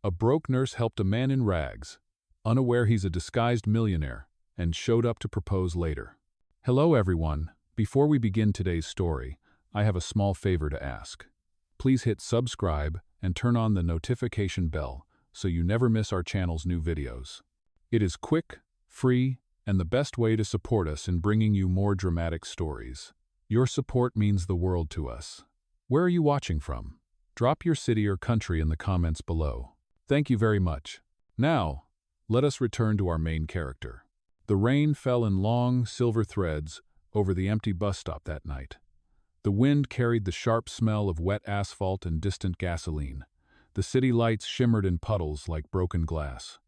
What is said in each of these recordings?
A broke nurse helped a man in rags, unaware he's a disguised millionaire, and showed up to propose later. Hello everyone, before we begin today's story, I have a small favor to ask. Please hit subscribe and turn on the notification bell so you never miss our channel's new videos. It is quick, free, and the best way to support us in bringing you more dramatic stories. Your support means the world to us. Where are you watching from? Drop your city or country in the comments below. Thank you very much. Now, let us return to our main character. The rain fell in long, silver threads over the empty bus stop that night. The wind carried the sharp smell of wet asphalt and distant gasoline. The city lights shimmered in puddles like broken glass.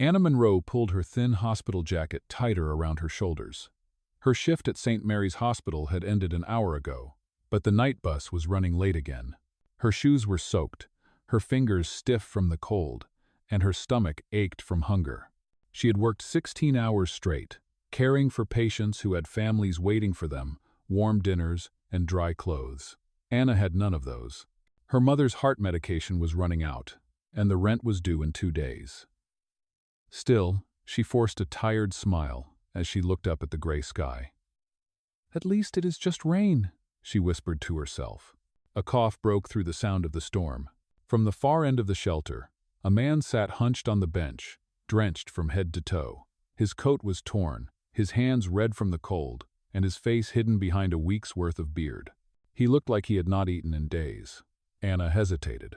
Anna Monroe pulled her thin hospital jacket tighter around her shoulders. Her shift at St. Mary's Hospital had ended an hour ago, but the night bus was running late again. Her shoes were soaked, her fingers stiff from the cold, and her stomach ached from hunger. She had worked 16 hours straight, caring for patients who had families waiting for them, warm dinners, and dry clothes. Anna had none of those. Her mother's heart medication was running out, and the rent was due in 2 days. Still, she forced a tired smile as she looked up at the gray sky. "At least it is just rain," she whispered to herself. A cough broke through the sound of the storm. From the far end of the shelter, a man sat hunched on the bench, drenched from head to toe. His coat was torn, his hands red from the cold, and his face hidden behind a week's worth of beard. He looked like he had not eaten in days. Anna hesitated.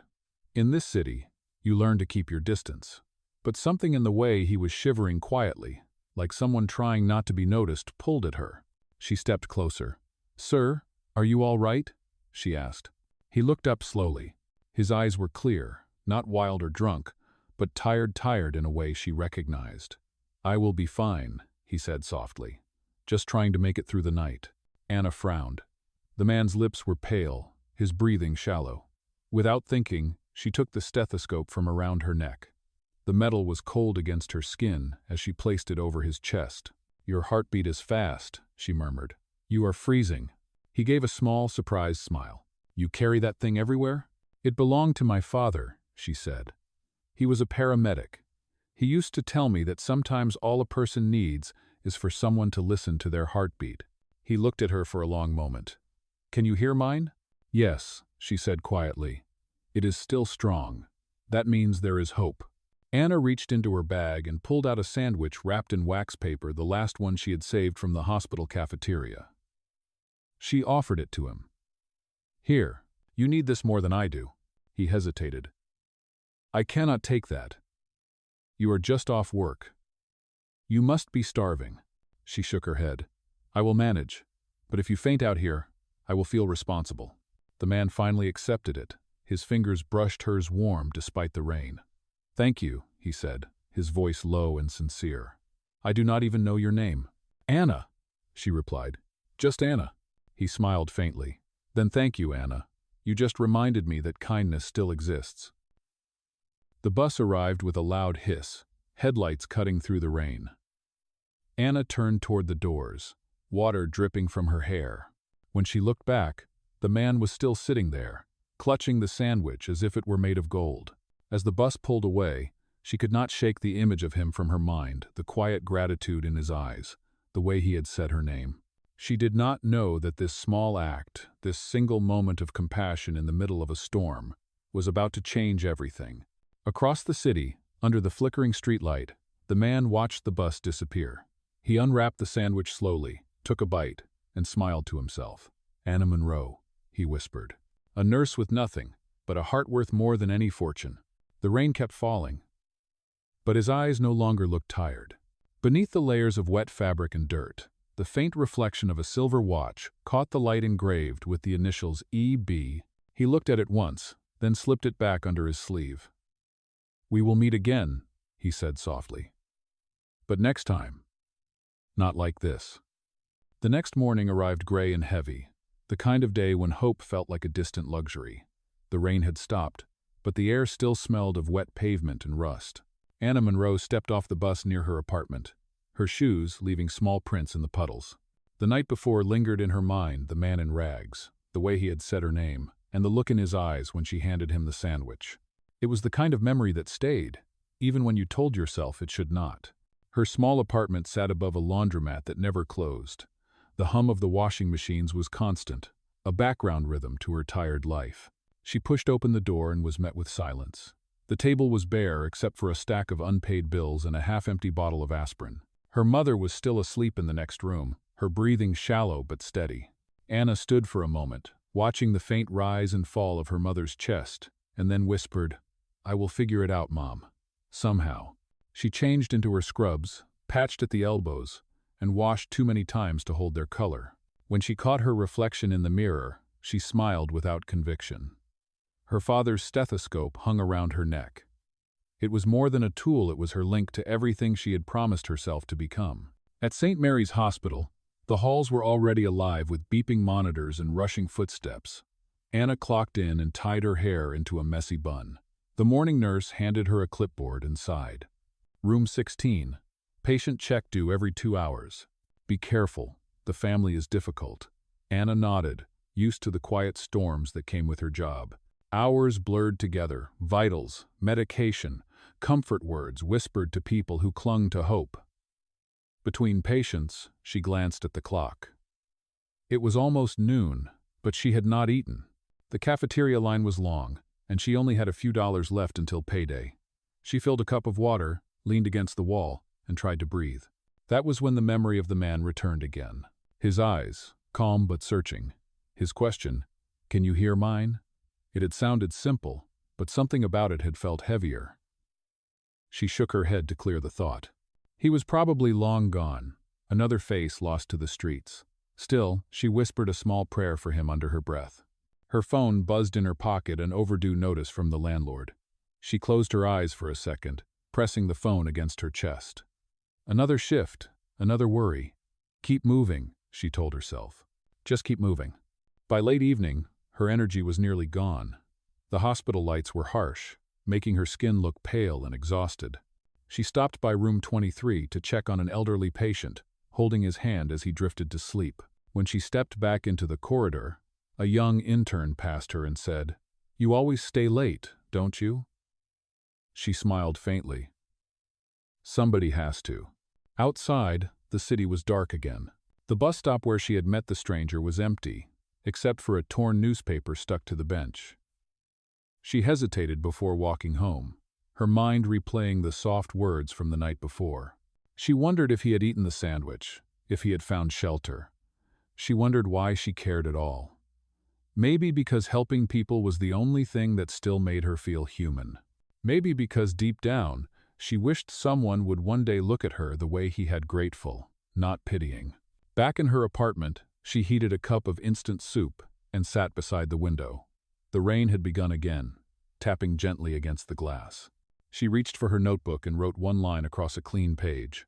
In this city, you learn to keep your distance. But something in the way he was shivering quietly, like someone trying not to be noticed, pulled at her. She stepped closer. "Sir, are you all right?" she asked. He looked up slowly. His eyes were clear, not wild or drunk, but tired in a way she recognized. "I will be fine," he said softly. "Just trying to make it through the night." Anna frowned. The man's lips were pale, his breathing shallow. Without thinking, she took the stethoscope from around her neck. The metal was cold against her skin as she placed it over his chest. "Your heartbeat is fast," she murmured. "You are freezing." He gave a small, surprised smile. "You carry that thing everywhere?" "It belonged to my father," she said. "He was a paramedic. He used to tell me that sometimes all a person needs is for someone to listen to their heartbeat." He looked at her for a long moment. "Can you hear mine?" "Yes," she said quietly. "It is still strong. That means there is hope." Anna reached into her bag and pulled out a sandwich wrapped in wax paper, the last one she had saved from the hospital cafeteria. She offered it to him. "Here, you need this more than I do." He hesitated. "I cannot take that. You are just off work. You must be starving." She shook her head. "I will manage, but if you faint out here, I will feel responsible." The man finally accepted it. His fingers brushed hers warm despite the rain. "Thank you," he said, his voice low and sincere. "I do not even know your name." "Anna," she replied. "Just Anna." He smiled faintly. "Then thank you, Anna. You just reminded me that kindness still exists." The bus arrived with a loud hiss, headlights cutting through the rain. Anna turned toward the doors, water dripping from her hair. When she looked back, the man was still sitting there, clutching the sandwich as if it were made of gold. As the bus pulled away, she could not shake the image of him from her mind, the quiet gratitude in his eyes, the way he had said her name. She did not know that this small act, this single moment of compassion in the middle of a storm, was about to change everything. Across the city, under the flickering streetlight, the man watched the bus disappear. He unwrapped the sandwich slowly, took a bite, and smiled to himself. "Anna Monroe," he whispered. "A nurse with nothing, but a heart worth more than any fortune." The rain kept falling, but his eyes no longer looked tired. Beneath the layers of wet fabric and dirt, the faint reflection of a silver watch caught the light engraved with the initials EB. He looked at it once, then slipped it back under his sleeve. "We will meet again," he said softly. "But next time, not like this." The next morning arrived gray and heavy, the kind of day when hope felt like a distant luxury. The rain had stopped, but the air still smelled of wet pavement and rust. Anna Monroe stepped off the bus near her apartment, her shoes leaving small prints in the puddles. The night before lingered in her mind the man in rags, the way he had said her name, and the look in his eyes when she handed him the sandwich. It was the kind of memory that stayed, even when you told yourself it should not. Her small apartment sat above a laundromat that never closed. The hum of the washing machines was constant, a background rhythm to her tired life. She pushed open the door and was met with silence. The table was bare except for a stack of unpaid bills and a half-empty bottle of aspirin. Her mother was still asleep in the next room, her breathing shallow but steady. Anna stood for a moment, watching the faint rise and fall of her mother's chest, and then whispered, "I will figure it out, Mom. Somehow." She changed into her scrubs, patched at the elbows, and washed too many times to hold their color. When she caught her reflection in the mirror, she smiled without conviction. Her father's stethoscope hung around her neck. It was more than a tool, it was her link to everything she had promised herself to become. At St. Mary's Hospital, the halls were already alive with beeping monitors and rushing footsteps. Anna clocked in and tied her hair into a messy bun. The morning nurse handed her a clipboard and sighed. Room 16. Patient check due every 2 hours. Be careful, the family is difficult. Anna nodded, used to the quiet storms that came with her job. Hours blurred together, vitals, medication, comfort words whispered to people who clung to hope. Between patients, she glanced at the clock. It was almost noon, but she had not eaten. The cafeteria line was long, and she only had a few dollars left until payday. She filled a cup of water, leaned against the wall, and tried to breathe. That was when the memory of the man returned again. His eyes, calm but searching. His question, "Can you hear mine?" It had sounded simple, but something about it had felt heavier. She shook her head to clear the thought. He was probably long gone, another face lost to the streets. Still, she whispered a small prayer for him under her breath. Her phone buzzed in her pocket, an overdue notice from the landlord. She closed her eyes for a second, pressing the phone against her chest. Another shift, another worry. Keep moving, she told herself. Just keep moving. By late evening, her energy was nearly gone. The hospital lights were harsh, making her skin look pale and exhausted. She stopped by room 23 to check on an elderly patient, holding his hand as he drifted to sleep. When she stepped back into the corridor, a young intern passed her and said, "You always stay late, don't you?" She smiled faintly. Somebody has to. Outside, the city was dark again. The bus stop where she had met the stranger was empty, except for a torn newspaper stuck to the bench. She hesitated before walking home, her mind replaying the soft words from the night before. She wondered if he had eaten the sandwich, if he had found shelter. She wondered why she cared at all. Maybe because helping people was the only thing that still made her feel human. Maybe because deep down, she wished someone would one day look at her the way he had, grateful, not pitying. Back in her apartment, she heated a cup of instant soup and sat beside the window. The rain had begun again, tapping gently against the glass. She reached for her notebook and wrote one line across a clean page.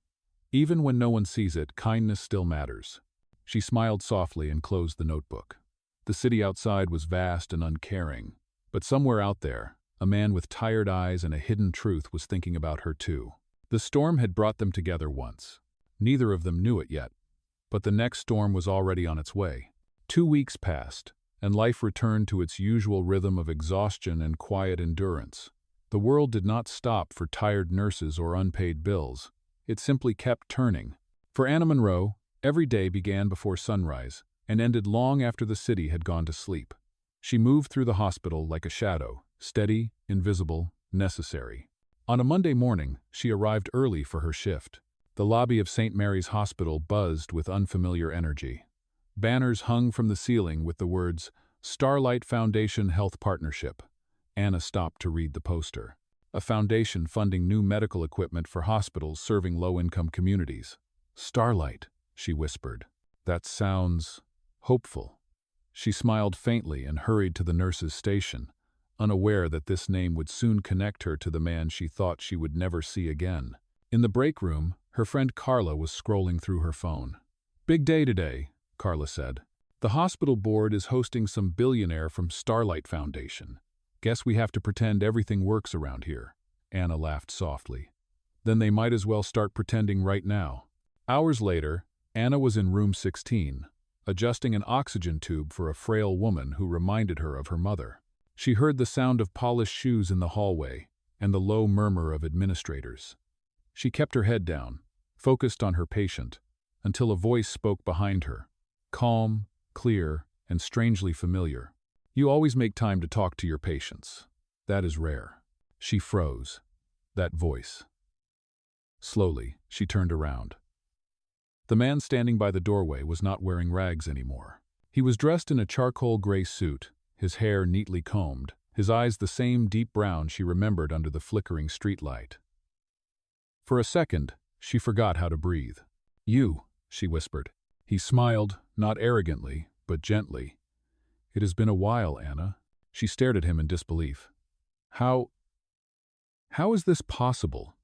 Even when no one sees it, kindness still matters. She smiled softly and closed the notebook. The city outside was vast and uncaring, but somewhere out there, a man with tired eyes and a hidden truth was thinking about her too. The storm had brought them together once. Neither of them knew it yet, but the next storm was already on its way. 2 weeks passed, and life returned to its usual rhythm of exhaustion and quiet endurance. The world did not stop for tired nurses or unpaid bills. It simply kept turning. For Anna Monroe, every day began before sunrise and ended long after the city had gone to sleep. She moved through the hospital like a shadow, steady, invisible, necessary. On a Monday morning, she arrived early for her shift. The lobby of St. Mary's Hospital buzzed with unfamiliar energy. Banners hung from the ceiling with the words, "Starlight Foundation Health Partnership." Anna stopped to read the poster. A foundation funding new medical equipment for hospitals serving low-income communities. "Starlight," she whispered. "That sounds hopeful." She smiled faintly and hurried to the nurse's station, unaware that this name would soon connect her to the man she thought she would never see again. In the break room, her friend Carla was scrolling through her phone. "Big day today," Carla said. "The hospital board is hosting some billionaire from Starlight Foundation. Guess we have to pretend everything works around here." Anna laughed softly. "Then they might as well start pretending right now." Hours later, Anna was in room 16, adjusting an oxygen tube for a frail woman who reminded her of her mother. She heard the sound of polished shoes in the hallway and the low murmur of administrators. She kept her head down, focused on her patient, until a voice spoke behind her, calm, clear, and strangely familiar. "You always make time to talk to your patients. That is rare." She froze. That voice. Slowly, she turned around. The man standing by the doorway was not wearing rags anymore. He was dressed in a charcoal gray suit, his hair neatly combed, his eyes the same deep brown she remembered under the flickering streetlight. For a second, she forgot how to breathe. "You," she whispered. He smiled, not arrogantly, but gently. "It has been a while, Anna." She stared at him in disbelief. How is this possible?"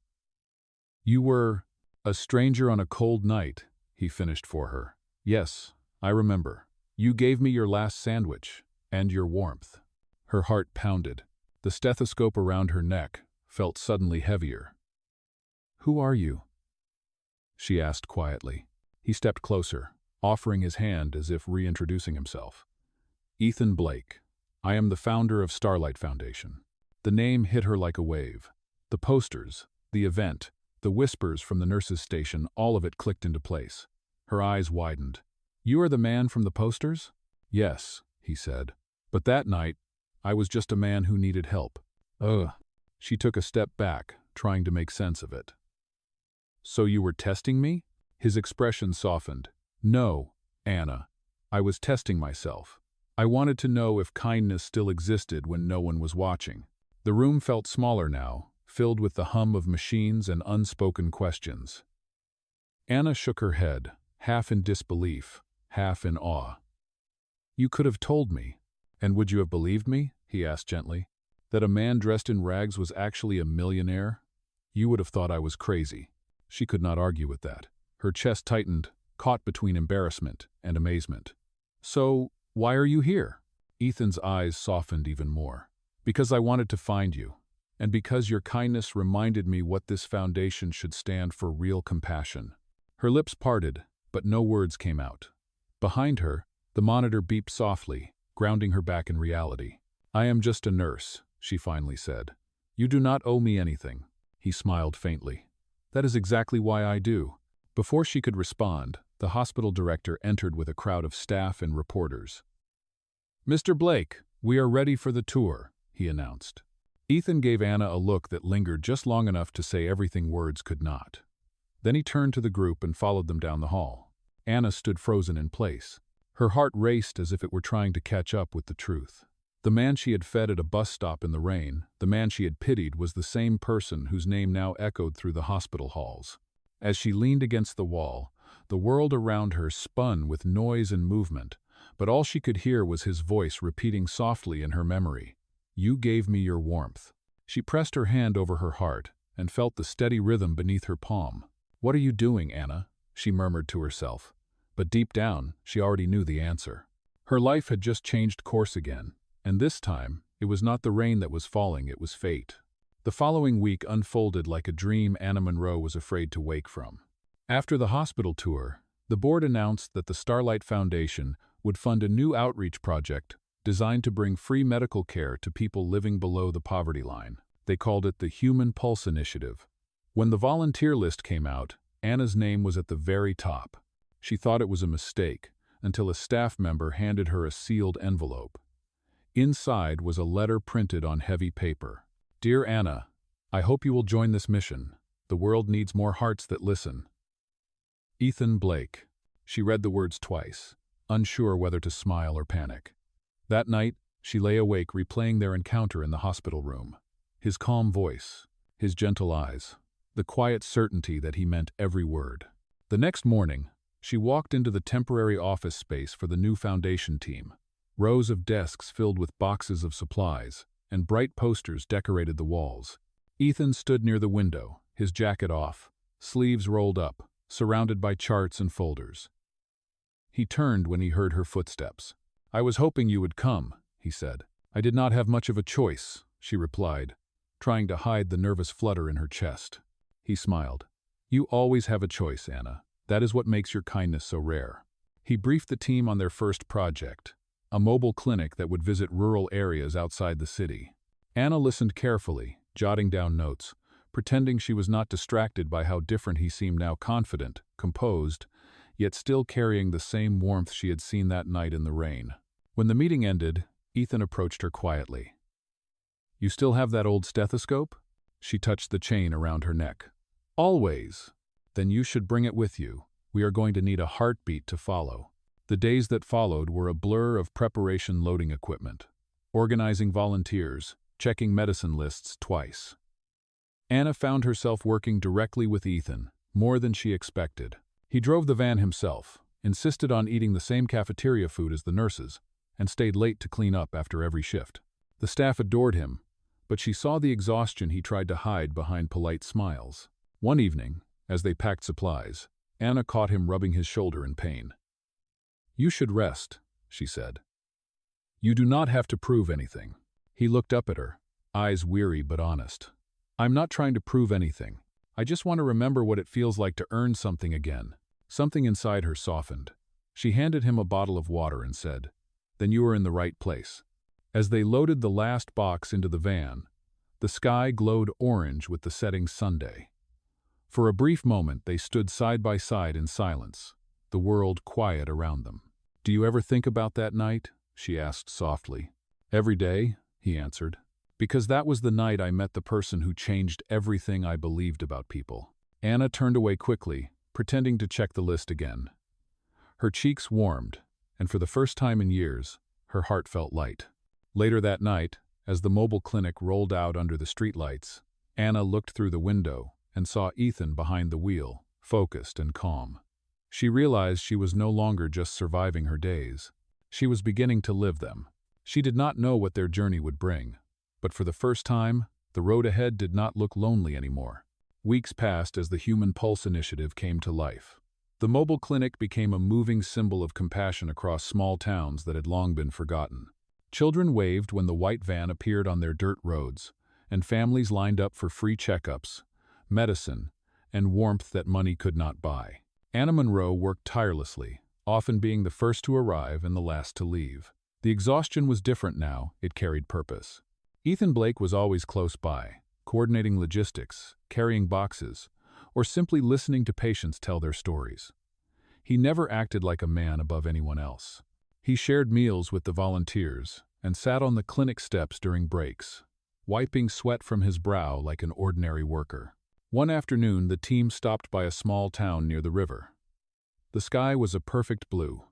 "You were a stranger on a cold night," he finished for her. "Yes, I remember. You gave me your last sandwich, and your warmth." Her heart pounded. The stethoscope around her neck felt suddenly heavier. "Who are you?" she asked quietly. He stepped closer, offering his hand as if reintroducing himself. "Ethan Blake. I am the founder of Starlight Foundation." The name hit her like a wave. The posters, the event, the whispers from the nurses' station, all of it clicked into place. Her eyes widened. "You are the man from the posters?" "Yes," he said. "But that night, I was just a man who needed help." Ugh. She took a step back, trying to make sense of it. "So you were testing me?" His expression softened. "No, Anna. I was testing myself. I wanted to know if kindness still existed when no one was watching." The room felt smaller now, filled with the hum of machines and unspoken questions. Anna shook her head, half in disbelief, half in awe. "You could have told me. And would you have believed me?" he asked gently. "That a man dressed in rags was actually a millionaire? You would have thought I was crazy." She could not argue with that. Her chest tightened, caught between embarrassment and amazement. "So, why are you here?" Ethan's eyes softened even more. "Because I wanted to find you, and because your kindness reminded me what this foundation should stand for: real compassion." Her lips parted, but no words came out. Behind her, the monitor beeped softly, grounding her back in reality. "I am just a nurse," she finally said. "You do not owe me anything." He smiled faintly. "That is exactly why I do." Before she could respond, the hospital director entered with a crowd of staff and reporters. "Mr. Blake, we are ready for the tour," he announced. Ethan gave Anna a look that lingered just long enough to say everything words could not. Then he turned to the group and followed them down the hall. Anna stood frozen in place. Her heart raced as if it were trying to catch up with the truth. The man she had fed at a bus stop in the rain, the man she had pitied, was the same person whose name now echoed through the hospital halls. As she leaned against the wall, the world around her spun with noise and movement, but all she could hear was his voice repeating softly in her memory. "You gave me your warmth." She pressed her hand over her heart and felt the steady rhythm beneath her palm. "What are you doing, Anna?" she murmured to herself. But deep down, she already knew the answer. Her life had just changed course again, and this time, it was not the rain that was falling, it was fate. The following week unfolded like a dream Anna Monroe was afraid to wake from. After the hospital tour, the board announced that the Starlight Foundation would fund a new outreach project designed to bring free medical care to people living below the poverty line. They called it the Human Pulse Initiative. When the volunteer list came out, Anna's name was at the very top. She thought it was a mistake, until a staff member handed her a sealed envelope. Inside was a letter printed on heavy paper. "Dear Anna, I hope you will join this mission. The world needs more hearts that listen. Ethan Blake." She read the words twice, unsure whether to smile or panic. That night, she lay awake replaying their encounter in the hospital room. His calm voice, his gentle eyes, the quiet certainty that he meant every word. The next morning, she walked into the temporary office space for the new foundation team. Rows of desks filled with boxes of supplies, and bright posters decorated the walls. Ethan stood near the window, his jacket off, sleeves rolled up, surrounded by charts and folders. He turned when he heard her footsteps. "I was hoping you would come," he said. "I did not have much of a choice," she replied, trying to hide the nervous flutter in her chest. He smiled. "You always have a choice, Anna. That is what makes your kindness so rare." He briefed the team on their first project, a mobile clinic that would visit rural areas outside the city. Anna listened carefully, jotting down notes, pretending she was not distracted by how different he seemed now, confident, composed, yet still carrying the same warmth she had seen that night in the rain. When the meeting ended, Ethan approached her quietly. "You still have that old stethoscope?" She touched the chain around her neck. "Always. Then you should bring it with you. We are going to need a heartbeat to follow." The days that followed were a blur of preparation, loading equipment, organizing volunteers, checking medicine lists twice. Anna found herself working directly with Ethan, more than she expected. He drove the van himself, insisted on eating the same cafeteria food as the nurses, and stayed late to clean up after every shift. The staff adored him, but she saw the exhaustion he tried to hide behind polite smiles. One evening, as they packed supplies, Anna caught him rubbing his shoulder in pain. "You should rest," she said. "You do not have to prove anything." He looked up at her, eyes weary but honest. "I'm not trying to prove anything. I just want to remember what it feels like to earn something again." Something inside her softened. She handed him a bottle of water and said, "Then you are in the right place." As they loaded the last box into the van, the sky glowed orange with the setting sunday. For a brief moment they stood side by side in silence, the world quiet around them. "Do you ever think about that night?" she asked softly. "Every day," he answered. "Because that was the night I met the person who changed everything I believed about people." Anna turned away quickly, pretending to check the list again. Her cheeks warmed, and for the first time in years, her heart felt light. Later that night, as the mobile clinic rolled out under the streetlights, Anna looked through the window and saw Ethan behind the wheel, focused and calm. She realized she was no longer just surviving her days. She was beginning to live them. She did not know what their journey would bring, but for the first time, the road ahead did not look lonely anymore. Weeks passed as the Human Pulse initiative came to life. The mobile clinic became a moving symbol of compassion across small towns that had long been forgotten. Children waved when the white van appeared on their dirt roads, and families lined up for free checkups, medicine, and warmth that money could not buy. Anna Monroe worked tirelessly, often being the first to arrive and the last to leave. The exhaustion was different now, it carried purpose. Ethan Blake was always close by, coordinating logistics, carrying boxes, or simply listening to patients tell their stories. He never acted like a man above anyone else. He shared meals with the volunteers and sat on the clinic steps during breaks, wiping sweat from his brow like an ordinary worker. One afternoon, the team stopped by a small town near the river. The sky was a perfect blue,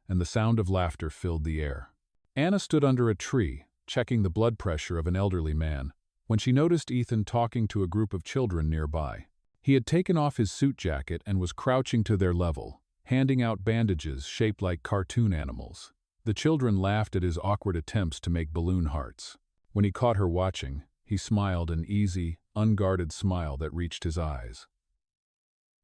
and the sound of laughter filled the air. Anna stood under a tree, checking the blood pressure of an elderly man, when she noticed Ethan talking to a group of children nearby. He had taken off his suit jacket and was crouching to their level, handing out bandages shaped like cartoon animals. The children laughed at his awkward attempts to make balloon hearts. When he caught her watching, he smiled an easy, unguarded smile that reached his eyes.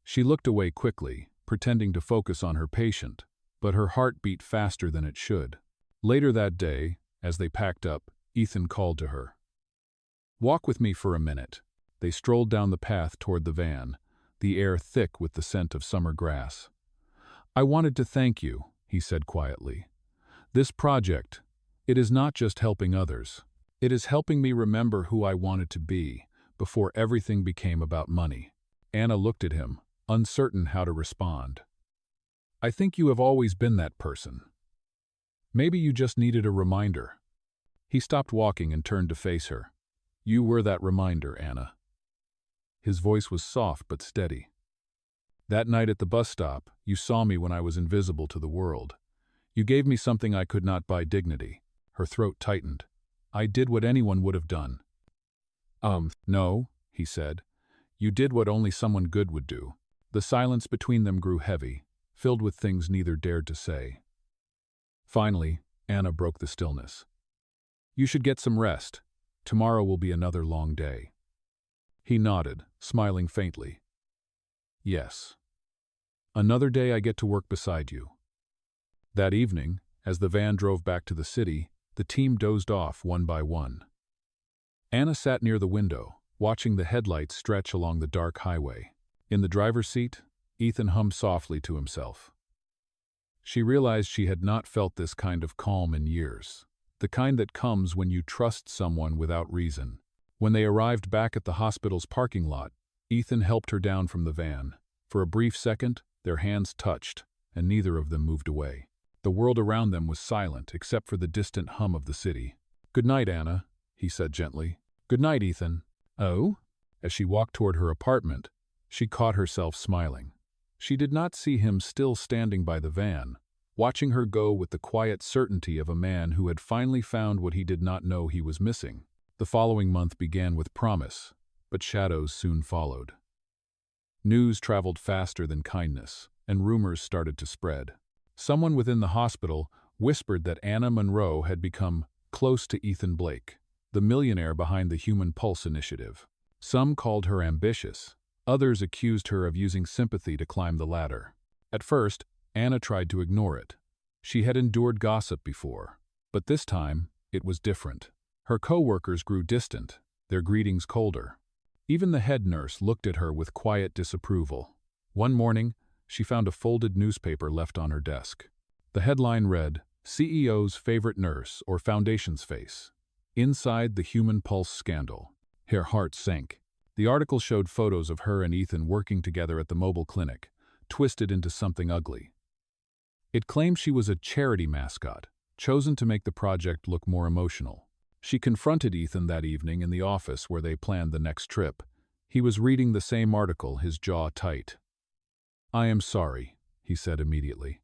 She looked away quickly, pretending to focus on her patient, but her heart beat faster than it should. Later that day, as they packed up, Ethan called to her. "Walk with me for a minute." They strolled down the path toward the van, the air thick with the scent of summer grass. "I wanted to thank you," he said quietly. "This project, it is not just helping others. It is helping me remember who I wanted to be before everything became about money." Anna looked at him, uncertain how to respond. "I think you have always been that person. Maybe you just needed a reminder." He stopped walking and turned to face her. "You were that reminder, Anna." His voice was soft but steady. "That night at the bus stop, you saw me when I was invisible to the world. You gave me something I could not buy, dignity." Her throat tightened. "I did what anyone would have done." No," he said. "You did what only someone good would do." The silence between them grew heavy, filled with things neither dared to say. Finally, Anna broke the stillness. "You should get some rest. Tomorrow will be another long day." He nodded, smiling faintly. "Yes. Another day I get to work beside you." That evening, as the van drove back to the city, the team dozed off one by one. Anna sat near the window, watching the headlights stretch along the dark highway. In the driver's seat, Ethan hummed softly to himself. She realized she had not felt this kind of calm in years. The kind that comes when you trust someone without reason. When they arrived back at the hospital's parking lot, Ethan helped her down from the van. For a brief second, their hands touched, and neither of them moved away. The world around them was silent except for the distant hum of the city. "Good night, Anna," he said gently. "Good night, Ethan." "Oh?" As she walked toward her apartment, she caught herself smiling. She did not see him still standing by the van, watching her go with the quiet certainty of a man who had finally found what he did not know he was missing. The following month began with promise, but shadows soon followed. News traveled faster than kindness, and rumors started to spread. Someone within the hospital whispered that Anna Monroe had become close to Ethan Blake, the millionaire behind the Human Pulse initiative. Some called her ambitious. Others accused her of using sympathy to climb the ladder. At first, Anna tried to ignore it. She had endured gossip before, but this time, it was different. Her co-workers grew distant, their greetings colder. Even the head nurse looked at her with quiet disapproval. One morning, she found a folded newspaper left on her desk. The headline read, "CEO's Favorite Nurse or Foundation's Face. Inside the Human Pulse Scandal." Her heart sank. The article showed photos of her and Ethan working together at the mobile clinic, twisted into something ugly. It claimed she was a charity mascot, chosen to make the project look more emotional. She confronted Ethan that evening in the office where they planned the next trip. He was reading the same article, his jaw tight. "I am sorry," he said immediately.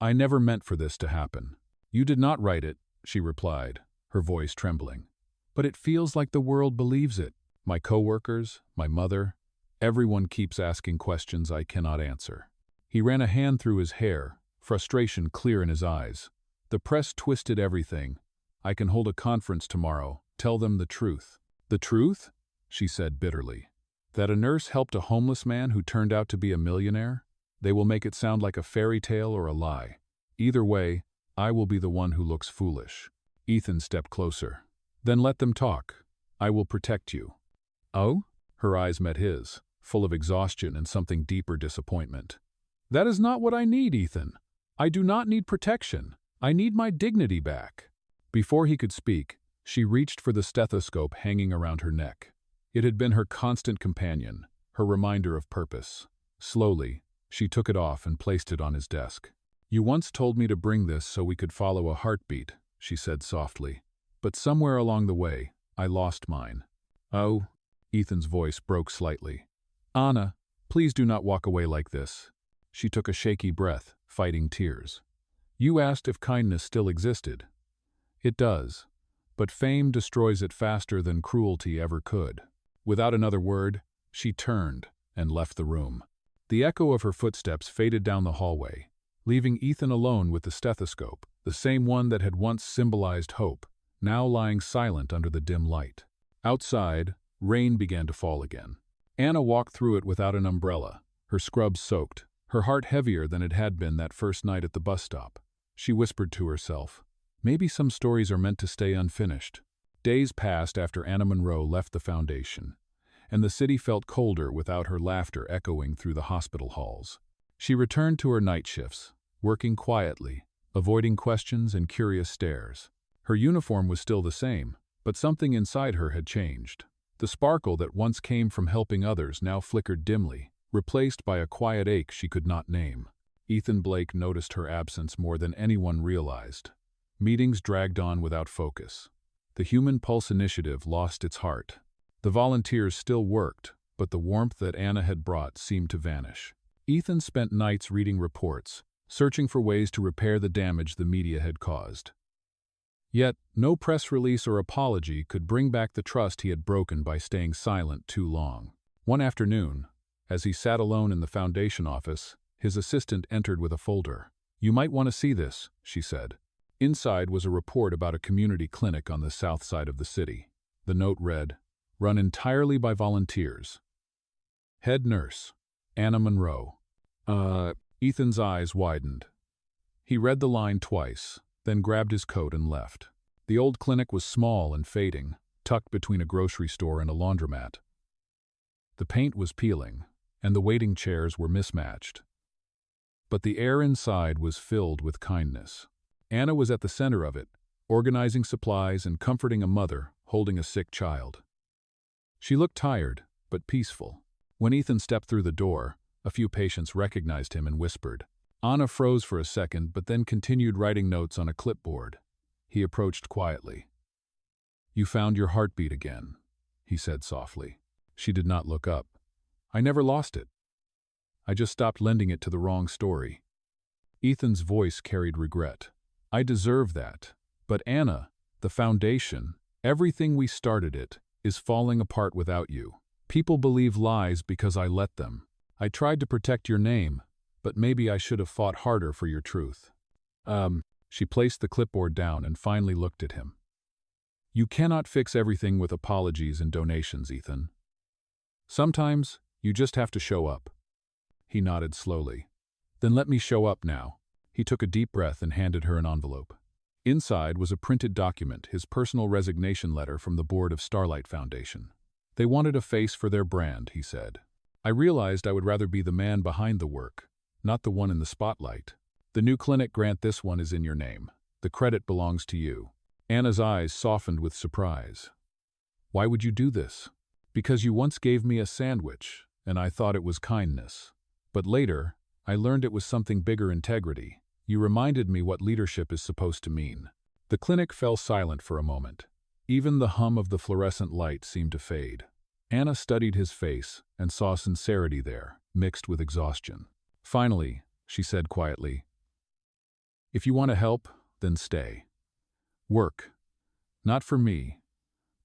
"I never meant for this to happen." "You did not write it," she replied, her voice trembling. "But it feels like the world believes it. My coworkers, my mother, everyone keeps asking questions I cannot answer." He ran a hand through his hair, frustration clear in his eyes. "The press twisted everything. I can hold a conference tomorrow, tell them the truth." "The truth?" she said bitterly. "That a nurse helped a homeless man who turned out to be a millionaire? They will make it sound like a fairy tale or a lie. Either way, I will be the one who looks foolish." Ethan stepped closer. "Then let them talk. I will protect you." "Oh?" Her eyes met his, full of exhaustion and something deeper disappointment. "That is not what I need, Ethan. I do not need protection. I need my dignity back." Before he could speak, she reached for the stethoscope hanging around her neck. It had been her constant companion, her reminder of purpose. Slowly, she took it off and placed it on his desk. "You once told me to bring this so we could follow a heartbeat," she said softly. "But somewhere along the way, I lost mine." "Oh?" Ethan's voice broke slightly. "Anna, please do not walk away like this." She took a shaky breath, fighting tears. "You asked if kindness still existed. It does, but fame destroys it faster than cruelty ever could." Without another word, she turned and left the room. The echo of her footsteps faded down the hallway, leaving Ethan alone with the stethoscope, the same one that had once symbolized hope, now lying silent under the dim light. Outside, rain began to fall again. Anna walked through it without an umbrella, her scrubs soaked, her heart heavier than it had been that first night at the bus stop. She whispered to herself, "Maybe some stories are meant to stay unfinished." Days passed after Anna Monroe left the foundation, and the city felt colder without her laughter echoing through the hospital halls. She returned to her night shifts, working quietly, avoiding questions and curious stares. Her uniform was still the same, but something inside her had changed. The sparkle that once came from helping others now flickered dimly, replaced by a quiet ache she could not name. Ethan Blake noticed her absence more than anyone realized. Meetings dragged on without focus. The Human Pulse initiative lost its heart. The volunteers still worked, but the warmth that Anna had brought seemed to vanish. Ethan spent nights reading reports, searching for ways to repair the damage the media had caused. Yet, no press release or apology could bring back the trust he had broken by staying silent too long. One afternoon, as he sat alone in the foundation office, his assistant entered with a folder. "You might want to see this," she said. Inside was a report about a community clinic on the south side of the city. The note read, "Run entirely by volunteers. Head nurse, Anna Monroe." Ethan's eyes widened. He read the line twice, then grabbed his coat and left. The old clinic was small and fading, tucked between a grocery store and a laundromat. The paint was peeling, and the waiting chairs were mismatched. but the air inside was filled with kindness. Anna was at the center of it, organizing supplies and comforting a mother holding a sick child. She looked tired, but peaceful. When Ethan stepped through the door, a few patients recognized him and whispered. Anna froze for a second but then continued writing notes on a clipboard. He approached quietly. "You found your heartbeat again," he said softly. She did not look up. "I never lost it. I just stopped lending it to the wrong story." Ethan's voice carried regret. "I deserve that. But Anna, the foundation, everything we started it, is falling apart without you. People believe lies because I let them. I tried to protect your name, but maybe I should have fought harder for your truth." She placed the clipboard down and finally looked at him. "You cannot fix everything with apologies and donations, Ethan. Sometimes, you just have to show up." He nodded slowly. "Then let me show up now." He took a deep breath and handed her an envelope. Inside was a printed document, his personal resignation letter from the board of Starlight Foundation. "They wanted a face for their brand," he said. "I realized I would rather be the man behind the work, not the one in the spotlight. The new clinic grant this one is in your name. The credit belongs to you." Anna's eyes softened with surprise. "Why would you do this?" "Because you once gave me a sandwich, and I thought it was kindness. But later, I learned it was something bigger: integrity. You reminded me what leadership is supposed to mean." The clinic fell silent for a moment. Even the hum of the fluorescent light seemed to fade. Anna studied his face and saw sincerity there, mixed with exhaustion. Finally, she said quietly, "If you want to help, then stay. Work, not for me,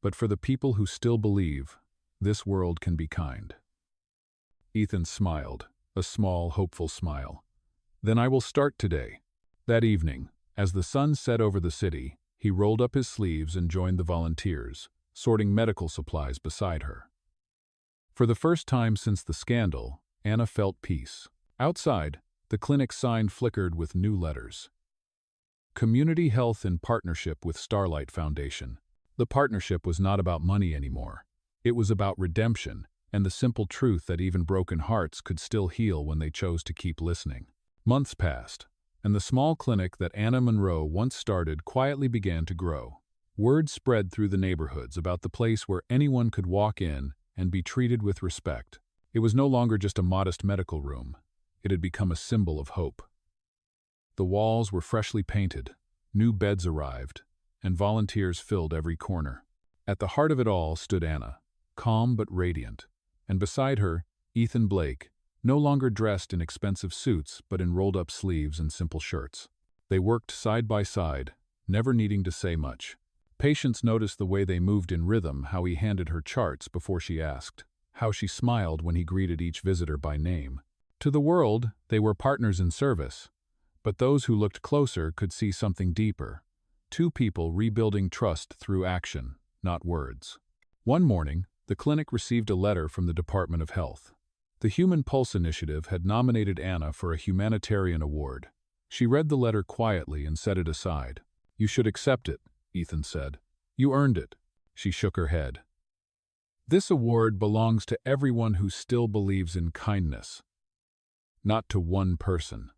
but for the people who still believe this world can be kind." Ethan smiled, a small, hopeful smile. "Then I will start today." That evening, as the sun set over the city, he rolled up his sleeves and joined the volunteers, sorting medical supplies beside her. For the first time since the scandal, Anna felt peace. Outside, the clinic sign flickered with new letters. Community Health in partnership with Starlight Foundation. The partnership was not about money anymore. It was about redemption and the simple truth that even broken hearts could still heal when they chose to keep listening. Months passed, and the small clinic that Anna Monroe once started quietly began to grow. Word spread through the neighborhoods about the place where anyone could walk in and be treated with respect. It was no longer just a modest medical room. It had become a symbol of hope. The walls were freshly painted, new beds arrived, and volunteers filled every corner. At the heart of it all stood Anna, calm but radiant, and beside her, Ethan Blake, no longer dressed in expensive suits but in rolled-up sleeves and simple shirts. They worked side by side, never needing to say much. Patients noticed the way they moved in rhythm, how he handed her charts before she asked, how she smiled when he greeted each visitor by name. To the world, they were partners in service, but those who looked closer could see something deeper. Two people rebuilding trust through action, not words. One morning, the clinic received a letter from the Department of Health. The Human Pulse Initiative had nominated Anna for a humanitarian award. She read the letter quietly and set it aside. "You should accept it," Ethan said. "You earned it." She shook her head. "This award belongs to everyone who still believes in kindness, not to one person."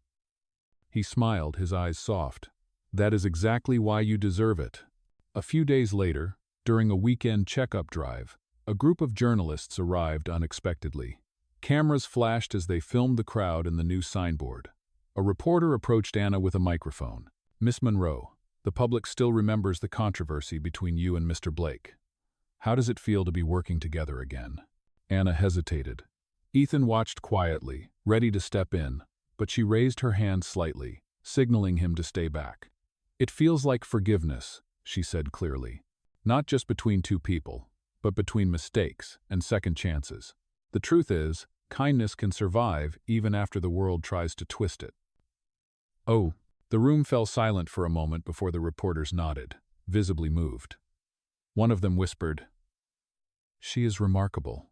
He smiled, his eyes soft. "That is exactly why you deserve it." A few days later, during a weekend checkup drive, a group of journalists arrived unexpectedly. Cameras flashed as they filmed the crowd and the new signboard. A reporter approached Anna with a microphone. "Miss Monroe, the public still remembers the controversy between you and Mr. Blake. How does it feel to be working together again?" Anna hesitated. Ethan watched quietly, ready to step in, but she raised her hand slightly, signaling him to stay back. "It feels like forgiveness," she said clearly. "Not just between two people, but between mistakes and second chances. The truth is, kindness can survive even after the world tries to twist it." "Oh." The room fell silent for a moment before the reporters nodded, visibly moved. One of them whispered, "She is remarkable."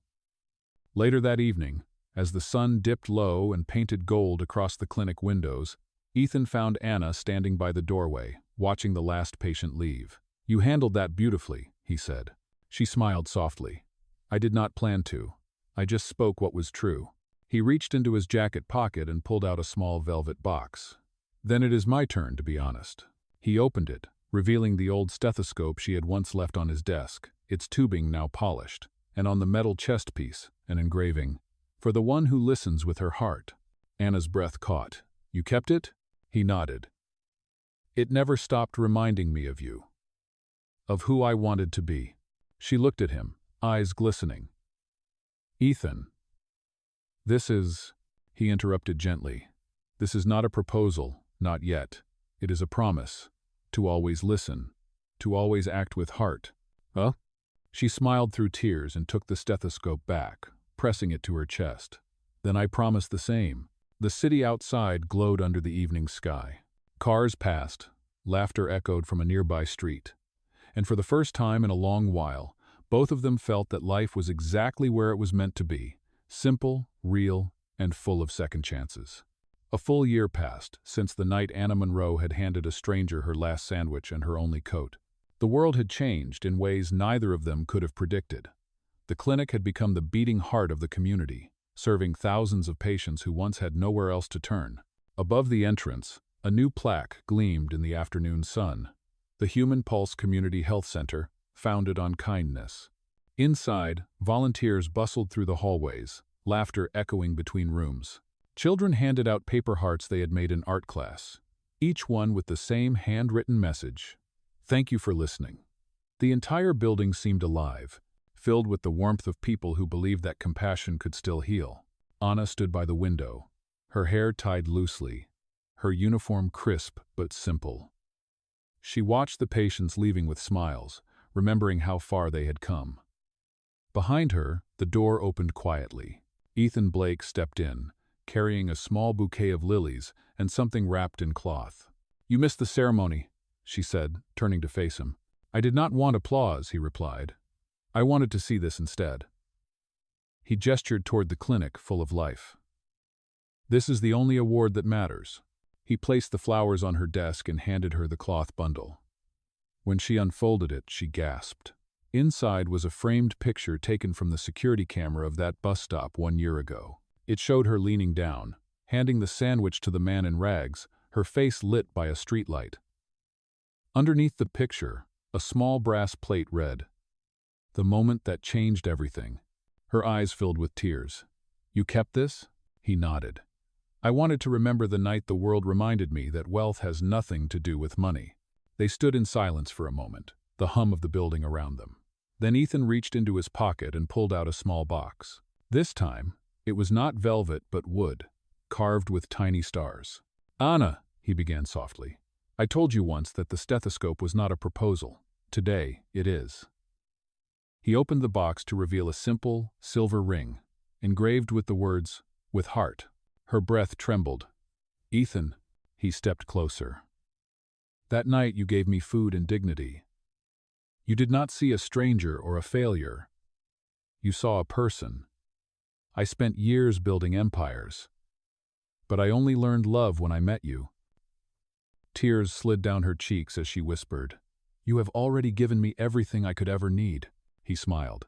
Later that evening, as the sun dipped low and painted gold across the clinic windows, Ethan found Anna standing by the doorway, watching the last patient leave. "You handled that beautifully," he said. She smiled softly. "I did not plan to. I just spoke what was true." He reached into his jacket pocket and pulled out a small velvet box. Then it is my turn, to be honest. He opened it, revealing the old stethoscope she had once left on his desk, its tubing now polished, and on the metal chest piece, an engraving, "For the one who listens with her heart." Anna's breath caught. "You kept it?" He nodded. "It never stopped reminding me of you. Of who I wanted to be." She looked at him, eyes glistening. "Ethan." "This is," he interrupted gently. "This is not a proposal, not yet. It is a promise. To always listen. To always act with heart." "Huh?" She smiled through tears and took the stethoscope back, pressing it to her chest. "Then I promise the same." The city outside glowed under the evening sky. Cars passed, laughter echoed from a nearby street. And for the first time in a long while, both of them felt that life was exactly where it was meant to be, simple, real, and full of second chances. A full year passed since the night Anna Monroe had handed a stranger her last sandwich and her only coat. The world had changed in ways neither of them could have predicted. The clinic had become the beating heart of the community, serving thousands of patients who once had nowhere else to turn. Above the entrance, a new plaque gleamed in the afternoon sun. The Human Pulse Community Health Center, founded on kindness. Inside, volunteers bustled through the hallways, laughter echoing between rooms. Children handed out paper hearts they had made in art class, each one with the same handwritten message: "Thank you for listening." The entire building seemed alive, filled with the warmth of people who believed that compassion could still heal. Anna stood by the window, her hair tied loosely, her uniform crisp but simple. She watched the patients leaving with smiles, remembering how far they had come. Behind her, the door opened quietly. Ethan Blake stepped in, carrying a small bouquet of lilies and something wrapped in cloth. "You missed the ceremony," she said, turning to face him. "I did not want applause," he replied. "I wanted to see this instead." He gestured toward the clinic, full of life. "This is the only award that matters." He placed the flowers on her desk and handed her the cloth bundle. When she unfolded it, she gasped. Inside was a framed picture taken from the security camera of that bus stop 1 year ago. It showed her leaning down, handing the sandwich to the man in rags, her face lit by a streetlight. Underneath the picture, a small brass plate read, "The moment that changed everything." Her eyes filled with tears. "You kept this?" He nodded. "I wanted to remember the night the world reminded me that wealth has nothing to do with money." They stood in silence for a moment, the hum of the building around them. Then Ethan reached into his pocket and pulled out a small box. This time, it was not velvet but wood, carved with tiny stars. "Anna," he began softly, "I told you once that the stethoscope was not a proposal. Today, it is." He opened the box to reveal a simple, silver ring, engraved with the words, "With heart." Her breath trembled. "Ethan," he stepped closer. "That night you gave me food and dignity. You did not see a stranger or a failure. You saw a person. I spent years building empires, but I only learned love when I met you." Tears slid down her cheeks as she whispered, "You have already given me everything I could ever need." He smiled.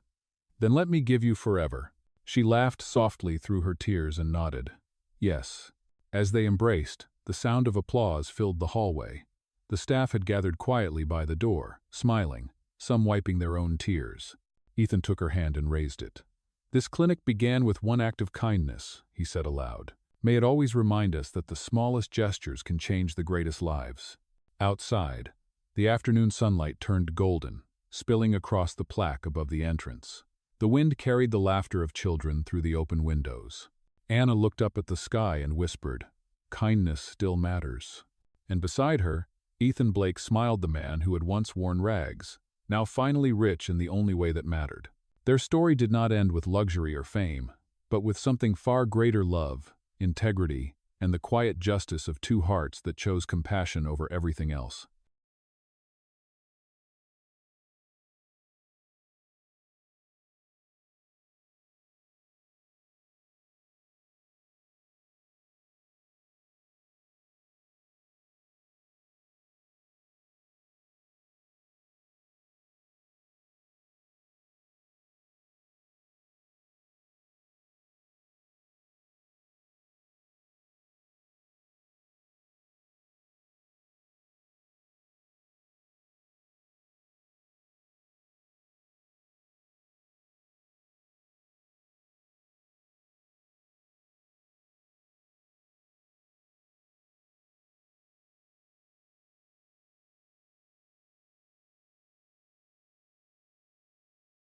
"Then let me give you forever." She laughed softly through her tears and nodded. "Yes." As they embraced, the sound of applause filled the hallway. The staff had gathered quietly by the door, smiling, some wiping their own tears. Ethan took her hand and raised it. "This clinic began with one act of kindness," he said aloud. "May it always remind us that the smallest gestures can change the greatest lives." Outside, the afternoon sunlight turned golden, spilling across the plaque above the entrance. The wind carried the laughter of children through the open windows. Anna looked up at the sky and whispered, "Kindness still matters." And beside her, Ethan Blake smiled, the man who had once worn rags, now finally rich in the only way that mattered. Their story did not end with luxury or fame, but with something far greater: love, integrity, and the quiet justice of two hearts that chose compassion over everything else.